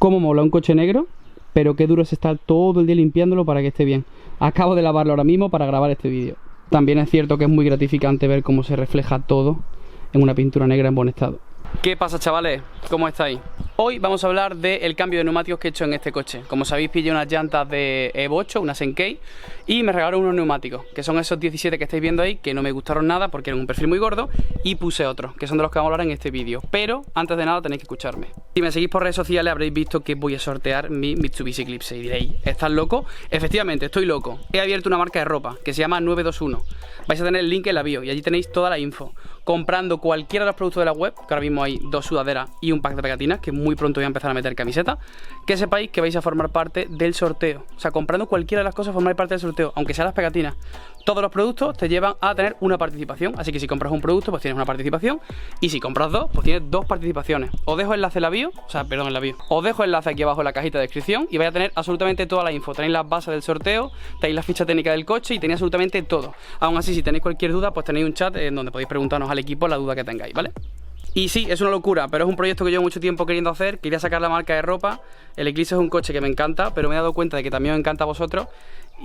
Cómo mola un coche negro, pero qué duro es estar todo el día limpiándolo para que esté bien. Acabo de lavarlo ahora mismo para grabar este vídeo. También es cierto que es muy gratificante ver cómo se refleja todo en una pintura negra en buen estado. ¿Qué pasa, chavales? ¿Cómo estáis? Hoy vamos a hablar del cambio de neumáticos que he hecho en este coche. Como sabéis, pillé unas llantas de Evo 8, unas Enkei, y me regalaron unos neumáticos, que son esos 17 que estáis viendo ahí, que no me gustaron nada porque eran un perfil muy gordo, y puse otros, que son de los que vamos a hablar en este vídeo. Pero, antes de nada, tenéis que escucharme. Si me seguís por redes sociales habréis visto que voy a sortear mi Mitsubishi Eclipse, y diréis, ¿estás loco? Efectivamente, estoy loco. He abierto una marca de ropa, que se llama 921. Vais a tener el link en la bio, y allí tenéis toda la info. Comprando cualquiera de los productos de la web, que ahora mismo hay 2 sudaderas y un pack de pegatinas, que muy pronto voy a empezar a meter camisetas, que sepáis que vais a formar parte del sorteo. O sea, comprando cualquiera de las cosas formáis parte del sorteo, aunque sean las pegatinas. Todos los productos te llevan a tener una participación, así que si compras un producto, pues tienes una participación, y si compras dos, pues tienes 2 participaciones. Os dejo enlace en la bio, en la bio. Os dejo enlace aquí abajo en la cajita de descripción y vais a tener absolutamente toda la info. Tenéis las bases del sorteo, tenéis la ficha técnica del coche y tenéis absolutamente todo. Aún así, si tenéis cualquier duda, pues tenéis un chat en donde podéis preguntarnos al equipo la duda que tengáis, ¿vale? Y sí, es una locura, pero es un proyecto que llevo mucho tiempo queriendo hacer. Quería sacar la marca de ropa. El Eclipse es un coche que me encanta, pero me he dado cuenta de que también os encanta a vosotros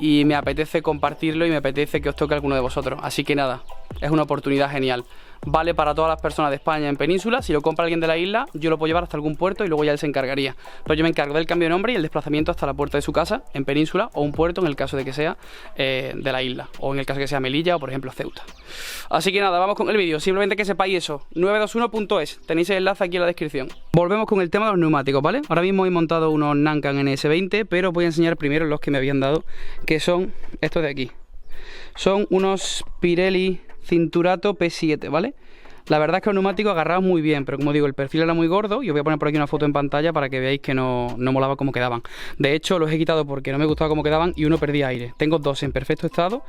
y me apetece compartirlo y me apetece que os toque a alguno de vosotros. Así que nada, es una oportunidad genial. Vale para todas las personas de España en península. Si lo compra alguien de la isla, yo lo puedo llevar hasta algún puerto y luego ya él se encargaría. Pero yo me encargo del cambio de nombre y el desplazamiento hasta la puerta de su casa en península o un puerto en el caso de que sea de la isla, o en el caso de que sea Melilla o por ejemplo Ceuta. Así que nada, vamos con el vídeo. Simplemente que sepáis eso, 921.es, tenéis el enlace aquí en la descripción. Volvemos con el tema de los neumáticos, ¿vale? Ahora mismo he montado unos Nankan NS20, pero voy a enseñar primero los que me habían dado, que son estos de aquí. Son unos Pirelli Cinturato P7, ¿vale? La verdad es que los neumáticos agarraban muy bien, pero como digo, el perfil era muy gordo y os voy a poner por aquí una foto en pantalla para que veáis que no molaba cómo quedaban. De hecho, los he quitado porque no me gustaba cómo quedaban y uno perdía aire. Tengo 2 en perfecto estado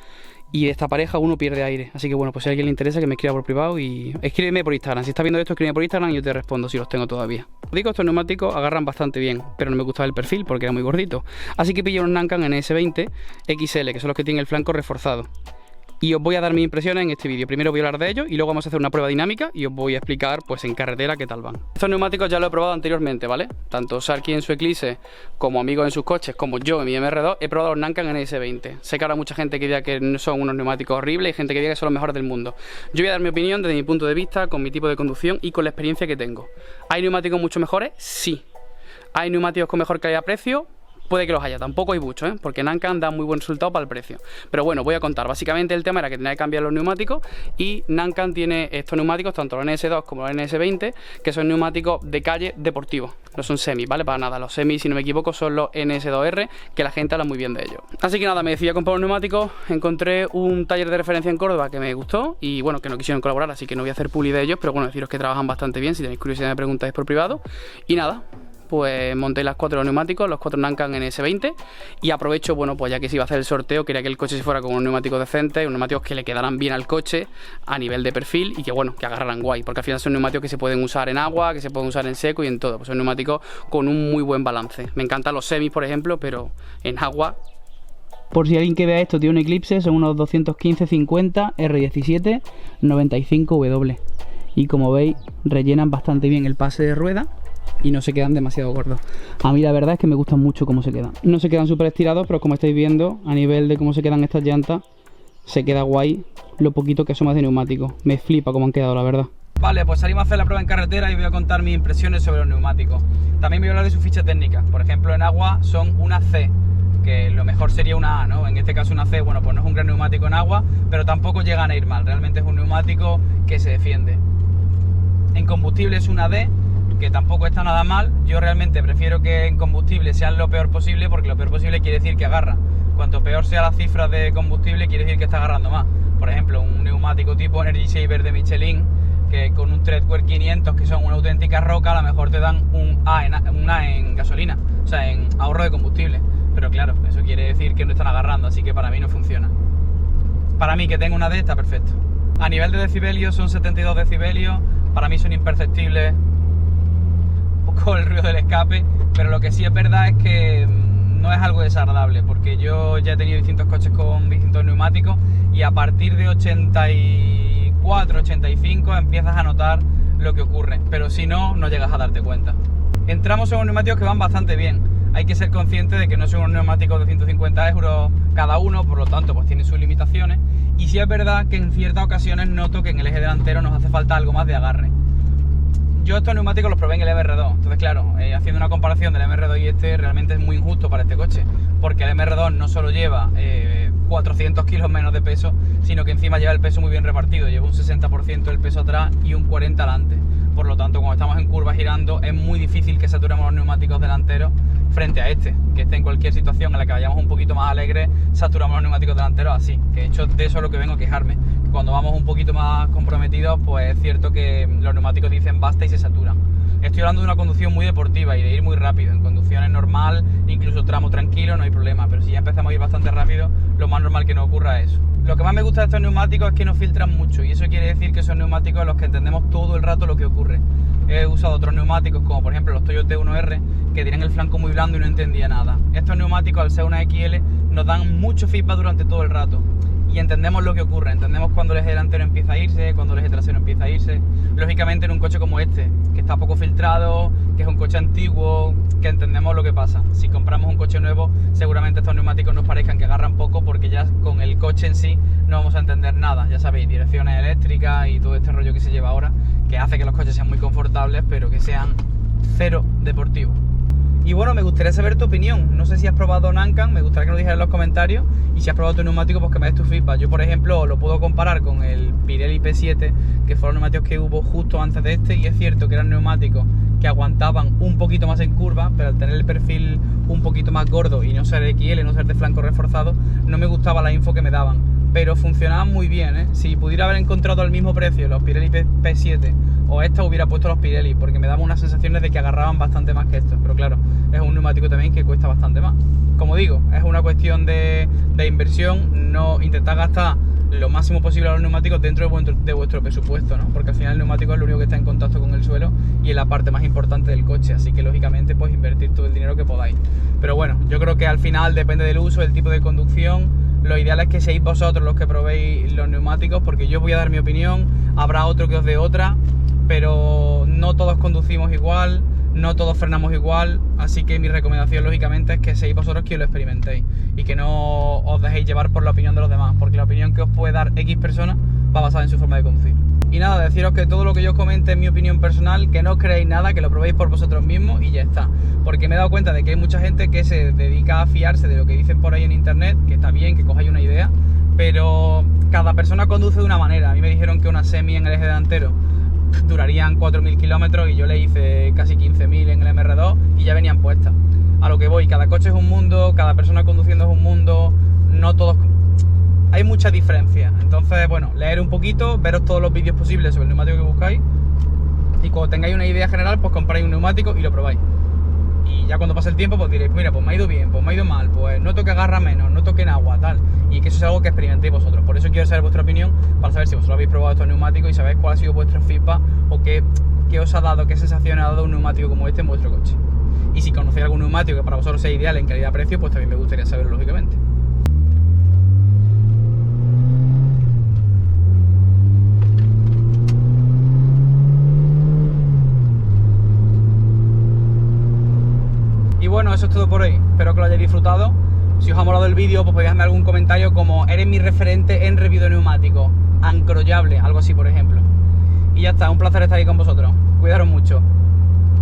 y de esta pareja uno pierde aire. Así que bueno, pues si a alguien le interesa que me escriba por privado y escríbeme por Instagram. Si estás viendo esto, escríbeme por Instagram y yo te respondo si los tengo todavía. Os digo, estos neumáticos agarran bastante bien, pero no me gustaba el perfil porque era muy gordito. Así que pillé unos Nankan NS20 XL, que son los que tienen el flanco reforzado. Y os voy a dar mis impresiones en este vídeo. Primero voy a hablar de ellos y luego vamos a hacer una prueba dinámica y os voy a explicar pues en carretera qué tal van. Estos neumáticos ya los he probado anteriormente, ¿vale? Tanto Sarki en su Eclipse como amigos en sus coches, como yo en mi MR2, he probado los Nankan NS20. Sé que habrá mucha gente que diga que son unos neumáticos horribles y gente que diga que son los mejores del mundo. Yo voy a dar mi opinión desde mi punto de vista, con mi tipo de conducción y con la experiencia que tengo. ¿Hay neumáticos mucho mejores? Sí. ¿Hay neumáticos con mejor calidad-precio? Puede que los haya, tampoco hay mucho, porque Nankan da muy buen resultado para el precio. Pero bueno, voy a contar. Básicamente el tema era que tenía que cambiar los neumáticos y Nankan tiene estos neumáticos, tanto los NS2 como los NS20, que son neumáticos de calle deportivos. No son semis, ¿vale? Para nada. Los semis, si no me equivoco, son los NS2R, que la gente habla muy bien de ellos. Así que nada, me decidí a comprar los neumáticos. Encontré un taller de referencia en Córdoba que me gustó y bueno, que no quisieron colaborar, así que no voy a hacer publi de ellos, pero bueno, deciros que trabajan bastante bien. Si tenéis curiosidad me preguntáis por privado. Y nada, pues monté las 4 neumáticos, los 4 Nankan NS20 y aprovecho, bueno, pues ya que se iba a hacer el sorteo, quería que el coche se fuera con unos neumáticos decentes, unos neumáticos que le quedaran bien al coche a nivel de perfil y que bueno, que agarraran guay, porque al final son neumáticos que se pueden usar en agua, que se pueden usar en seco y en todo, pues son neumáticos con un muy buen balance. Me encantan los semis, por ejemplo, pero en agua. Por si alguien que vea esto tiene un Eclipse, son unos 215-50 R17 95W y como veis rellenan bastante bien el pase de rueda y no se quedan demasiado gordos. A mí la verdad es que me gustan mucho cómo se quedan. No se quedan súper estirados, pero como estáis viendo, a nivel de cómo se quedan estas llantas, se queda guay lo poquito que somos de neumáticos. Me flipa cómo han quedado, la verdad. Vale, pues salimos a hacer la prueba en carretera y voy a contar mis impresiones sobre los neumáticos. También voy a hablar de su ficha técnica. Por ejemplo, en agua son una C, que lo mejor sería una A, ¿no? En este caso una C, bueno, pues no es un gran neumático en agua, pero tampoco llegan a ir mal. Realmente es un neumático que se defiende. En combustible es una D, que tampoco está nada mal. Yo realmente prefiero que en combustible sean lo peor posible, porque lo peor posible quiere decir que agarra. Cuanto peor sea la cifra de combustible, quiere decir que está agarrando más. Por ejemplo, un neumático tipo Energy Saver de Michelin, que con un Treadwear 500, que son una auténtica roca, a lo mejor te dan un A en gasolina, o sea, en ahorro de combustible. Pero claro, eso quiere decir que no están agarrando, así que para mí no funciona. Para mí, que tenga una D, está perfecto. A nivel de decibelios, son 72 decibelios, para mí son imperceptibles, el ruido del escape, pero lo que sí es verdad es que no es algo desagradable, porque yo ya he tenido distintos coches con distintos neumáticos y a partir de 84, 85 empiezas a notar lo que ocurre, pero si no, no llegas a darte cuenta. entramos en unos neumáticos que van bastante bien. Hay que ser consciente de que no son unos neumáticos de 150 euros cada uno, por lo tanto pues tienen sus limitaciones. Y sí es verdad que en ciertas ocasiones noto que en el eje delantero nos hace falta algo más de agarre. Yo estos neumáticos los probé en el MR2, entonces claro, haciendo una comparación del MR2 y este, realmente es muy injusto para este coche, porque el MR2 no solo lleva 400 kilos menos de peso, sino que encima lleva el peso muy bien repartido, lleva un 60% del peso atrás y un 40% adelante. Por lo tanto, cuando estamos en curva girando, es muy difícil que saturemos los neumáticos delanteros frente a este, que esté en cualquier situación en la que vayamos un poquito más alegres, saturamos los neumáticos delanteros así, que de hecho de eso es lo que vengo a quejarme. Cuando vamos un poquito más comprometidos, pues es cierto que los neumáticos dicen basta y se saturan. Estoy hablando de una conducción muy deportiva y de ir muy rápido. En conducciones normal, incluso tramo tranquilo, no hay problema, pero si ya empezamos a ir bastante rápido, lo más normal que nos ocurra es eso. Lo que más me gusta de estos neumáticos es que no filtran mucho, y eso quiere decir que son neumáticos en los que entendemos todo el rato lo que ocurre. He usado otros neumáticos, como por ejemplo los Toyota T1R, que tienen el flanco muy blando y no entendía nada. Estos neumáticos, al ser una XL, nos dan mucho feedback durante todo el rato. Y entendemos lo que ocurre, entendemos cuando el eje delantero empieza a irse, cuando el eje trasero empieza a irse. Lógicamente en un coche como este, que está poco filtrado, que es un coche antiguo, que entendemos lo que pasa. Si compramos un coche nuevo, seguramente estos neumáticos nos parezcan que agarran poco, porque ya con el coche en sí no vamos a entender nada. Ya sabéis, direcciones eléctricas y todo este rollo que se lleva ahora, que hace que los coches sean muy confortables, pero que sean cero deportivos. Y bueno, me gustaría saber tu opinión. No sé si has probado Nankan, me gustaría que nos dijeras en los comentarios. Y si has probado tu neumático, pues que me des tu feedback. Yo, por ejemplo, lo puedo comparar con el Pirelli P7, que fueron los neumáticos que hubo justo antes de este. Y es cierto que eran neumáticos que aguantaban un poquito más en curva, pero al tener el perfil un poquito más gordo y no ser XL, no ser de flanco reforzado, no me gustaba la info que me daban. Pero funcionaban muy bien, ¿eh? Si pudiera haber encontrado al mismo precio los Pirelli P7 o estos, hubiera puesto los Pirelli, porque me daban unas sensaciones de que agarraban bastante más que estos. Pero claro, es un neumático también que cuesta bastante más. Como digo, es una cuestión de inversión, no intentar gastar lo máximo posible a los neumáticos dentro de vuestro presupuesto, ¿no? Porque al final el neumático es lo único que está en contacto con el suelo y es la parte más importante del coche, así que lógicamente pues invertir todo el dinero que podáis. Pero bueno, yo creo que al final depende del uso, del tipo de conducción. Lo ideal es que seáis vosotros los que probéis los neumáticos, porque yo voy a dar mi opinión, habrá otro que os dé otra, pero no todos conducimos igual, no todos frenamos igual, así que mi recomendación lógicamente es que seáis vosotros quienes lo experimentéis y que no os dejéis llevar por la opinión de los demás, porque la opinión que os puede dar X persona va basada en su forma de conducir. Y nada, deciros que todo lo que yo os comente es mi opinión personal, que no os creéis nada, que lo probéis por vosotros mismos y ya está. Porque me he dado cuenta de que hay mucha gente que se dedica a fiarse de lo que dicen por ahí en internet, que está bien, que cojáis una idea, pero cada persona conduce de una manera. A mí me dijeron que una semi en el eje delantero durarían 4.000 kilómetros y yo le hice casi 15.000 en el MR2 y ya venían puestas. A lo que voy, cada coche es un mundo, cada persona conduciendo es un mundo, no todos... Hay mucha diferencia, entonces bueno, leer un poquito, veros todos los vídeos posibles sobre el neumático que buscáis y cuando tengáis una idea general, pues compráis un neumático y lo probáis. Y ya cuando pase el tiempo, pues diréis, mira, pues me ha ido bien, pues me ha ido mal, pues noto que agarra menos, noto que en agua, tal. Y que eso es algo que experimentéis vosotros. Por eso quiero saber vuestra opinión, para saber si vosotros habéis probado estos neumáticos y sabéis cuál ha sido vuestro feedback o qué os ha dado, qué sensación ha dado un neumático como este en vuestro coche. Y si conocéis algún neumático que para vosotros sea ideal en calidad-precio, pues también me gustaría saberlo, lógicamente. Y bueno, eso es todo por hoy, espero que lo hayáis disfrutado. Si os ha molado el vídeo, pues podéis dejarme algún comentario como eres mi referente en review de neumáticos, ancrollable, algo así por ejemplo. Y ya está, un placer estar ahí con vosotros, cuidaros mucho.